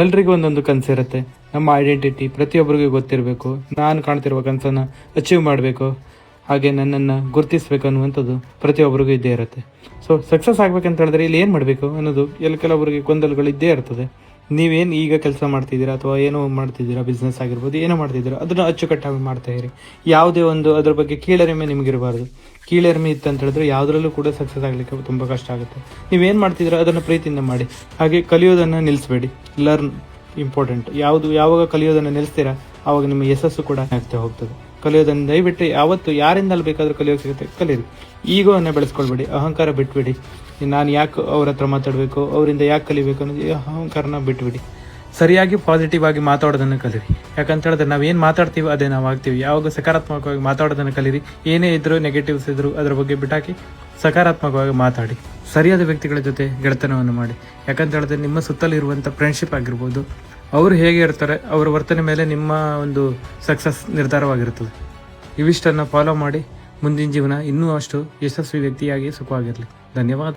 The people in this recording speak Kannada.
ಎಲ್ರಿಗೂ ಒಂದೊಂದು ಕನಸಿರುತ್ತೆ. ನಮ್ಮ ಐಡೆಂಟಿಟಿ ಪ್ರತಿಯೊಬ್ಬರಿಗೂ ಗೊತ್ತಿರಬೇಕು. ನಾನು ಕಾಣ್ತಿರುವ ಕನಸನ್ನು ಅಚೀವ್ ಮಾಡಬೇಕು, ಹಾಗೆ ನನ್ನನ್ನು ಗುರುತಿಸಬೇಕು ಅನ್ನುವಂಥದ್ದು ಪ್ರತಿಯೊಬ್ಬರಿಗೂ ಇದ್ದೇ ಇರುತ್ತೆ. ಸೊ ಸಕ್ಸಸ್ ಆಗಬೇಕಂತ ಹೇಳಿದ್ರೆ ಇಲ್ಲಿ ಏನು ಮಾಡಬೇಕು ಅನ್ನೋದು ಕೆಲವೊಬ್ಬರಿಗೆ ಗೊಂದಲಗಳು ಇದ್ದೇ ಇರ್ತದೆ. ನೀವೇನು ಈಗ ಕೆಲಸ ಮಾಡ್ತಿದ್ದೀರಾ ಅಥವಾ ಏನೋ ಮಾಡ್ತಿದ್ದೀರಾ, ಬಿಸ್ನೆಸ್ ಆಗಿರ್ಬೋದು, ಏನೋ ಮಾಡ್ತಿದ್ದೀರಾ, ಅದನ್ನು ಅಚ್ಚುಕಟ್ಟಾಗಿ ಮಾಡ್ತಾ ಇರಿ. ಯಾವುದೇ ಒಂದು ಅದ್ರ ಬಗ್ಗೆ ಕೀಳರಿಮೆ ನಿಮಗಿರಬಾರ್ದು. ಕೀಳರಿಮೆ ಇತ್ತು ಅಂತ ಹೇಳಿದ್ರೆ ಯಾವುದರಲ್ಲೂ ಕೂಡ ಸಕ್ಸಸ್ ಆಗಲಿಕ್ಕೆ ತುಂಬ ಕಷ್ಟ ಆಗುತ್ತೆ. ನೀವೇನು ಮಾಡ್ತಿದ್ದೀರಾ ಅದನ್ನು ಪ್ರೀತಿಯಿಂದ ಮಾಡಿ. ಹಾಗೆ ಕಲಿಯೋದನ್ನು ನಿಲ್ಲಿಸಬೇಡಿ. Learn important. ಯಾವಾಗ ಕಲಿಯೋದನ್ನು ನಿಲ್ಲಿಸ್ತೀರಾ ಆವಾಗ ನಿಮ್ಮ ಯಶಸ್ಸು ಕೂಡ ಆಗ್ತಾ ಹೋಗ್ತದೆ. ಕಲಿಯೋದನ್ನು ದಯವಿಟ್ಟು ಯಾವತ್ತು ಯಾರಿಂದಲೂ ಬೇಕಾದರೂ ಕಲಿಯೋಕೆ ಸಿಗುತ್ತೆ, ಕಲೀರಿ. ಈಗೋವನ್ನು ಬೆಳೆಸ್ಕೊಳ್ಬೇಡಿ, ಅಹಂಕಾರ ಬಿಟ್ಬಿಡಿ. ನಾನು ಯಾಕೆ ಅವ್ರ ಹತ್ರ ಮಾತಾಡಬೇಕು, ಅವರಿಂದ ಯಾಕೆ ಕಲಿಬೇಕು ಅನ್ನೋದು ಅಹಂಕಾರನ ಬಿಟ್ಬಿಡಿ. ಸರಿಯಾಗಿ ಪಾಸಿಟಿವ್ ಆಗಿ ಮಾತಾಡೋದನ್ನು ಕಲೀರಿ. ಯಾಕಂತ ಹೇಳಿದ್ರೆ ನಾವೇನು ಮಾತಾಡ್ತೀವಿ ಅದೇ ನಾವು ಆಗ್ತೀವಿ. ಯಾವಾಗ ಸಕಾರಾತ್ಮಕವಾಗಿ ಮಾತಾಡೋದನ್ನು ಕಲೀರಿ. ಏನೇ ಇದ್ರೂ ನೆಗೆಟಿವ್ಸ್ ಇದ್ದರೂ ಅದರ ಬಗ್ಗೆ ಬಿಟ್ಟಾಕಿ ಸಕಾರಾತ್ಮಕವಾಗಿ ಮಾತಾಡಿ. ಸರಿಯಾದ ವ್ಯಕ್ತಿಗಳ ಜೊತೆ ಗೆಳೆತನವನ್ನು ಮಾಡಿ. ಯಾಕಂತ ಹೇಳಿದ್ರೆ ನಿಮ್ಮ ಸುತ್ತಲಿರುವಂಥ ಫ್ರೆಂಡ್ಶಿಪ್ ಆಗಿರ್ಬೋದು, ಅವರು ಹೇಗೆ ಇರ್ತಾರೆ, ಅವರ ವರ್ತನೆ ಮೇಲೆ ನಿಮ್ಮ ಒಂದು ಸಕ್ಸಸ್ ನಿರ್ಧಾರವಾಗಿರುತ್ತದೆ. ಇವಿಷ್ಟನ್ನು ಫಾಲೋ ಮಾಡಿ ಮುಂದಿನ ಜೀವನ ಇನ್ನೂ ಅಷ್ಟು ಯಶಸ್ವಿ ವ್ಯಕ್ತಿಯಾಗಿ ಸುಖವಾಗಿರಲಿ. ಧನ್ಯವಾದ.